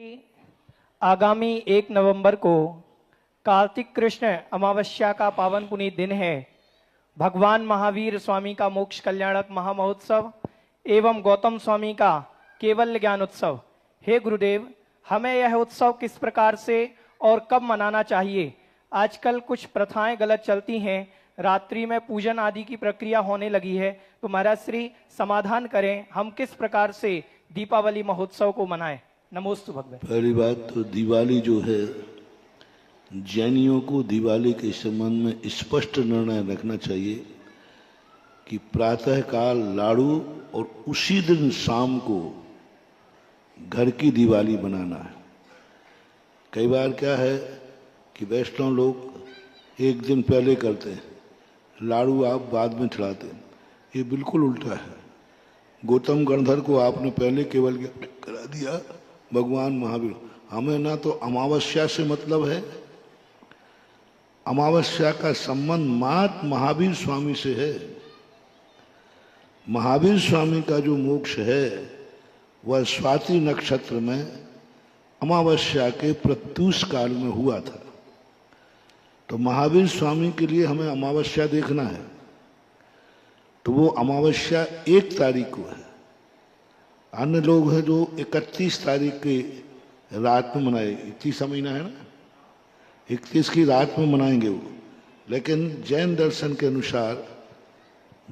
आगामी 1 नवंबर को कार्तिक कृष्ण अमावस्या का पावन पुनीत दिन है। भगवान महावीर स्वामी का मोक्ष कल्याणक महामहोत्सव एवं गौतम स्वामी का केवल ज्ञान उत्सव। हे गुरुदेव, हमें यह उत्सव किस प्रकार से और कब मनाना चाहिए? आजकल कुछ प्रथाएं गलत चलती हैं, रात्रि में पूजन आदि की प्रक्रिया होने लगी है, तो महाराज श्री समाधान करें, हम किस प्रकार से दीपावली महोत्सव को मनाएं? नमोस्तु भगवान। पहली बात तो दिवाली जो है, जैनियों को दिवाली के संबंध में स्पष्ट निर्णय रखना चाहिए कि प्रातःकाल लाड़ू और उसी दिन शाम को घर की दिवाली बनाना है। कई बार क्या है कि वैष्णव लोग एक दिन पहले करते हैं, लाड़ू आप बाद में चढ़ाते हैं। ये बिल्कुल उल्टा है। गौतम गणधर को आपने पहले केवल करा दिया, भगवान महावीर। हमें ना तो अमावस्या से मतलब है, अमावस्या का संबंध मात्र महावीर स्वामी से है। महावीर स्वामी का जो मोक्ष है वह स्वाति नक्षत्र में अमावस्या के प्रत्यूष काल में हुआ था। तो महावीर स्वामी के लिए हमें अमावस्या देखना है, तो वो अमावस्या 1 तारीख को है। अन्य लोग हैं जो 31 तारीख की रात में मनाए, 31 महीना है ना, 31 की रात में मनाएंगे वो। लेकिन जैन दर्शन के अनुसार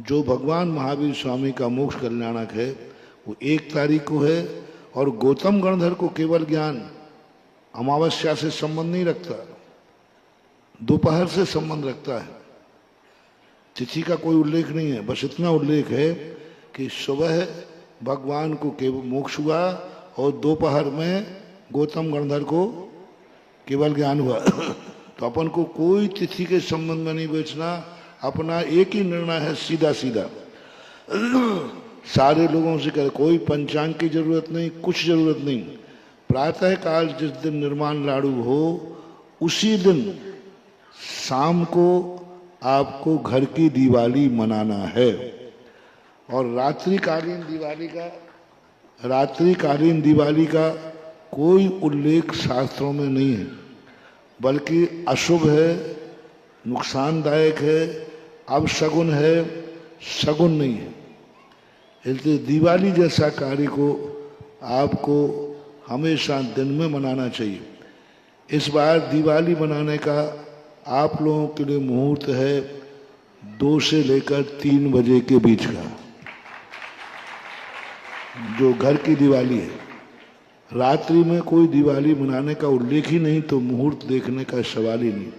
जो भगवान महावीर स्वामी का मोक्ष कल्याणक है वो 1 तारीख को है। और गौतम गणधर को केवल ज्ञान अमावस्या से संबंध नहीं रखता, दोपहर से संबंध रखता है। तिथि का कोई उल्लेख नहीं है, बस इतना उल्लेख है कि सुबह भगवान को केवल मोक्ष हुआ और दोपहर में गौतम गणधर को केवल ज्ञान हुआ। तो अपन को कोई तिथि के संबंध में नहीं बेचना, अपना एक ही निर्णय है, सीधा सीधा। सारे लोगों से कहे, कोई पंचांग की जरूरत नहीं, कुछ जरूरत नहीं। प्रातः काल जिस दिन निर्माण लाड़ू हो उसी दिन शाम को आपको घर की दिवाली मनाना है। और रात्रिकालीन दिवाली का कोई उल्लेख शास्त्रों में नहीं है, बल्कि अशुभ है, नुकसानदायक है, अपशगुन है, शगुन नहीं है। इसलिए दिवाली जैसा कार्य को आपको हमेशा दिन में मनाना चाहिए। इस बार दिवाली मनाने का आप लोगों के लिए मुहूर्त है 2 से लेकर 3 बजे के बीच का, जो घर की दिवाली है। रात्रि में कोई दिवाली मनाने का उल्लेख ही नहीं, तो मुहूर्त देखने का सवाल ही नहीं।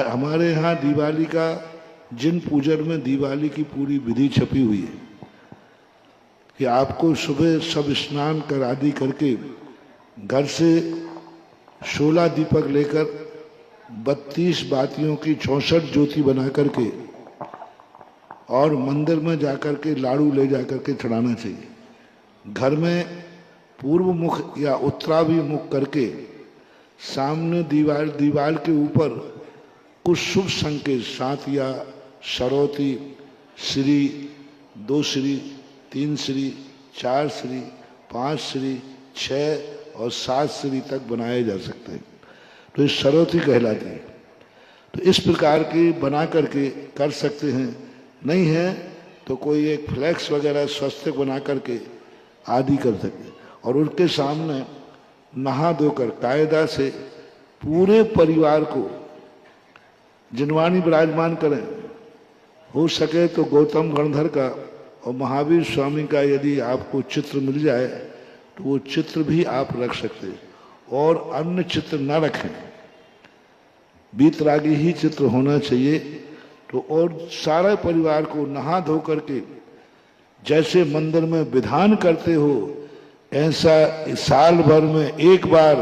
हमारे यहाँ दिवाली का जिन पूजन में दिवाली की पूरी विधि छपी हुई है कि आपको सुबह सब स्नान कर आदि करके घर से 16 दीपक लेकर 32 बातियों की 64 ज्योति बना करके और मंदिर में जाकर के लाड़ू ले जाकर के चढ़ाना चाहिए। घर में पूर्व मुख या उत्तराभिमुख करके सामने दीवार के ऊपर कुछ शुभ संकेत 7 या सरौती, श्री, 2 श्री, 3 श्री, 4 श्री, 5 श्री, 6 और 7 श्री तक बनाए जा सकते हैं। तो ये सरौती कहलाती है। तो इस प्रकार की बना करके कर सकते हैं। नहीं है तो कोई एक फ्लैक्स वगैरह स्वस्तिक बना करके आदि कर सकते हैं। और उनके सामने नहा धोकर कायदा से पूरे परिवार को जिनवानी विराजमान करें। हो सके तो गौतम गणधर का और महावीर स्वामी का यदि आपको चित्र मिल जाए तो वो चित्र भी आप रख सकते हैं, और अन्य चित्र न रखें, बीतरागी ही चित्र होना चाहिए। तो और सारे परिवार को नहा धो करके जैसे मंदिर में विधान करते हो, ऐसा साल भर में एक बार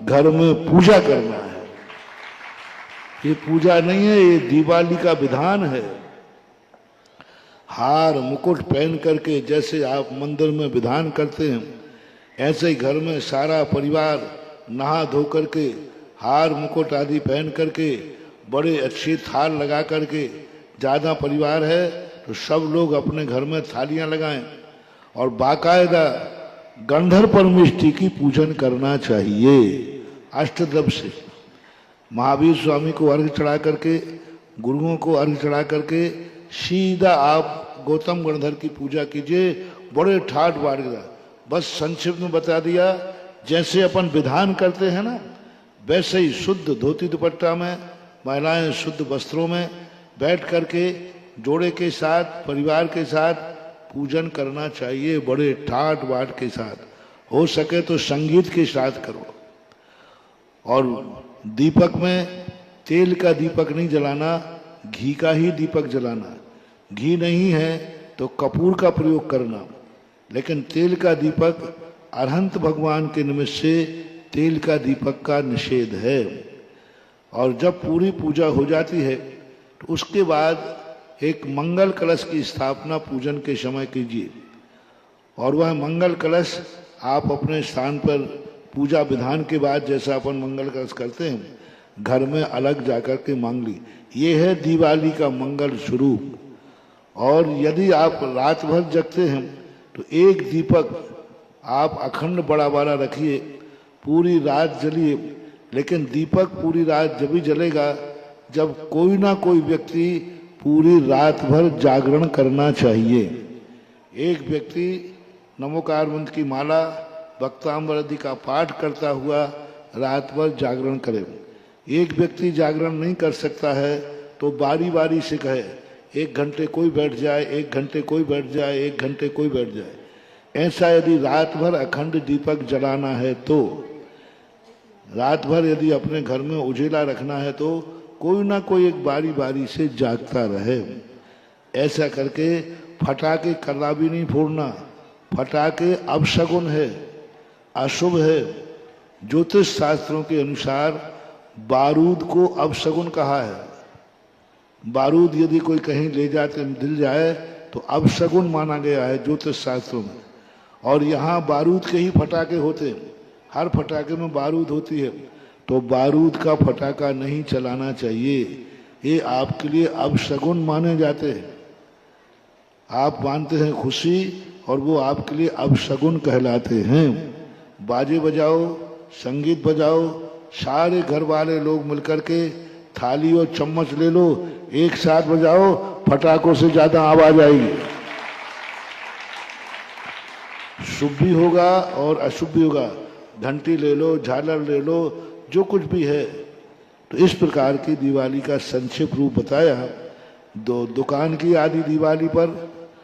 घर में पूजा करना है। ये पूजा नहीं है, ये दिवाली का विधान है। हार मुकुट पहन करके जैसे आप मंदिर में विधान करते हैं, ऐसे ही घर में सारा परिवार नहा धो करके हार मुकुट आदि पहन करके बड़े अच्छे थाल लगा करके, ज़्यादा परिवार है तो सब लोग अपने घर में थालियां लगाएं और बाकायदा गंधर्व परमेष्टि की पूजन करना चाहिए अष्टद्रव्य से। महावीर स्वामी को अर्घ चढ़ा करके, गुरुओं को अर्घ चढ़ा करके सीधा आप गौतम गणधर की पूजा कीजिए। बड़े ठाट बाट गया, बस संक्षिप्त में बता दिया। जैसे अपन विधान करते हैं ना, वैसे ही शुद्ध धोती दुपट्टा में, महिलाएं शुद्ध वस्त्रों में बैठ करके जोड़े के साथ, परिवार के साथ पूजन करना चाहिए, बड़े ठाट बाट के साथ। हो सके तो संगीत के साथ करो। और दीपक में तेल का दीपक नहीं जलाना, घी का ही दीपक जलाना। घी नहीं है तो कपूर का प्रयोग करना, लेकिन तेल का दीपक अरहंत भगवान के निमित्त से तेल का दीपक का निषेध है। और जब पूरी पूजा हो जाती है तो उसके बाद एक मंगल कलश की स्थापना पूजन के समय कीजिए। और वह मंगल कलश आप अपने स्थान पर पूजा विधान के बाद, जैसा अपन मंगल कलश करते हैं, घर में अलग जाकर के मांग ली। ये है दिवाली का मंगल स्वरूप। और यदि आप रात भर जगते हैं तो एक दीपक आप अखंड बड़ा वाला रखिए, पूरी रात जलिए। लेकिन दीपक पूरी रात जब भी जलेगा जब कोई ना कोई व्यक्ति पूरी रात भर जागरण करना चाहिए। एक व्यक्ति नमोकार मंत्र की माला, भक्तामृति का पाठ करता हुआ रात भर जागरण करे। एक व्यक्ति जागरण नहीं कर सकता है तो बारी बारी से कहे, 1 घंटे कोई बैठ जाए, 1 घंटे कोई बैठ जाए, 1 घंटे कोई बैठ जाए। ऐसा यदि रात भर अखंड दीपक जलाना है तो, रात भर यदि अपने घर में उजेला रखना है तो कोई ना कोई एक बारी बारी से जागता रहे। ऐसा करके फटाके कला भी नहीं फोड़ना। फटाके अपशगुन है, अशुभ है। ज्योतिष शास्त्रों के अनुसार बारूद को अपशगुन कहा है। बारूद यदि कोई कहीं ले जाते दिल जाए तो अपशगुन माना गया है ज्योतिष शास्त्रों में। और यहाँ बारूद के ही फटाके होते हैं, हर फटाके में बारूद होती है, तो बारूद का फटाका नहीं चलाना चाहिए। ये आपके लिए अपशगुन माने जाते हैं। आप मानते हैं खुशी और वो आपके लिए अपशगुन कहलाते हैं। बाजे बजाओ, संगीत बजाओ, सारे घर वाले लोग मिलकर के थाली और चम्मच ले लो, एक साथ बजाओ, फटाकों से ज्यादा आवाज आएगी। शुभ भी होगा और अशुभ भी होगा। घंटी ले लो, झालर ले लो, जो कुछ भी है। तो इस प्रकार की दिवाली का संक्षिप्त रूप बताया। दुकान की आदि दिवाली पर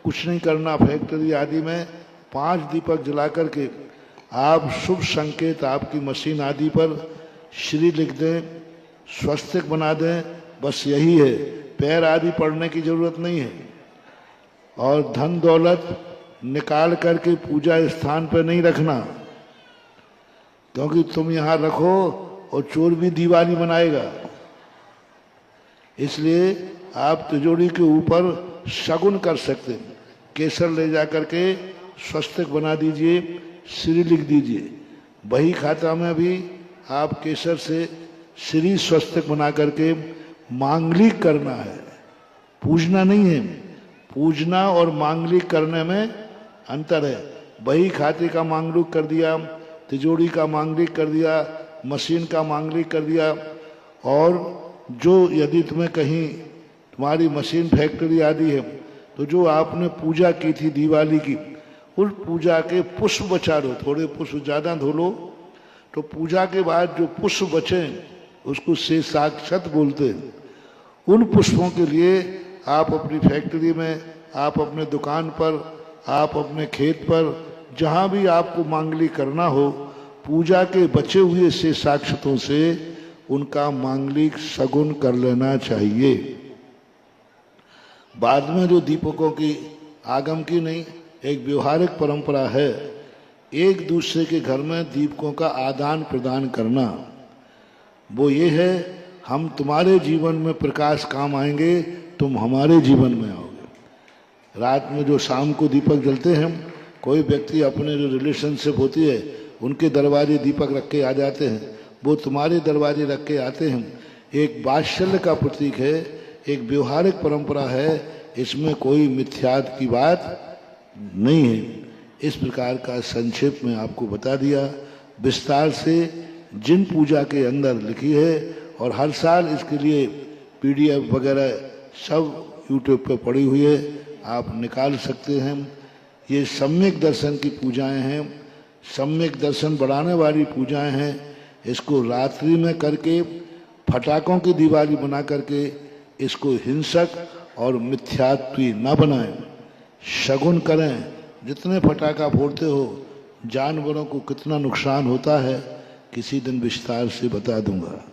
कुछ नहीं करना। फैक्ट्री आदि में 5 दीपक जला करके आप शुभ संकेत आपकी मशीन आदि पर श्री लिख दें, स्वस्तिक बना दें, बस यही है। पैर आदि पड़ने की जरूरत नहीं है। और धन दौलत निकाल करके पूजा स्थान पर नहीं रखना, क्योंकि तुम यहाँ रखो और चोर भी दिवाली मनाएगा। इसलिए आप तिजोरी के ऊपर शगुन कर सकते हैं। केसर ले जा करके स्वस्तिक बना दीजिए, श्री लिख दीजिए। बही खाता में भी आप केसर से श्री स्वस्तिक बना करके मांगलिक करना है, पूजना नहीं है। पूजना और मांगलिक करने में अंतर है। बही खाते का मांगलिक कर दिया, तिजोरी का मांगलिक कर दिया, मशीन का मांगलिक कर दिया। और जो यदि तुम्हें कहीं तुम्हारी मशीन फैक्ट्री आदि है तो जो आपने पूजा की थी दिवाली की, उस पूजा के पुष्प बचा लो, थोड़े पुष्प ज़्यादा धो लो, तो पूजा के बाद जो पुष्प बचे उसको से साक्षत बोलते हैं। उन पुष्पों के लिए आप अपनी फैक्ट्री में, आप अपने दुकान पर, आप अपने खेत पर, जहाँ भी आपको मांगलिक करना हो, पूजा के बचे हुए से साक्षतों से उनका मांगलिक शगुन कर लेना चाहिए। बाद में जो दीपकों की आगम की नहीं, एक व्यवहारिक परंपरा है, एक दूसरे के घर में दीपकों का आदान प्रदान करना। वो ये है, हम तुम्हारे जीवन में प्रकाश काम आएंगे, तुम हमारे जीवन में आओगे। रात में जो शाम को दीपक जलते हैं, कोई व्यक्ति अपने जो रिलेशनशिप होती है उनके दरवाजे दीपक रख के आ जाते हैं, वो तुम्हारे दरवाजे रख के आते हैं। एक वात्सल्य का प्रतीक है, एक व्यवहारिक परंपरा है, इसमें कोई मिथ्यात की बात नहीं है। इस प्रकार का संक्षेप में आपको बता दिया। विस्तार से जिन पूजा के अंदर लिखी है और हर साल इसके लिए PDF वगैरह सब YouTube पे पड़ी हुई है, आप निकाल सकते हैं। ये सम्यक दर्शन की पूजाएं हैं, सम्यक दर्शन बढ़ाने वाली पूजाएं हैं। इसको रात्रि में करके फटाकों की दिवाली बना करके इसको हिंसक और मिथ्यात्वी न बनाएं, शगुन करें। जितने फटाका फोड़ते हो, जानवरों को कितना नुकसान होता है, किसी दिन विस्तार से बता दूंगा।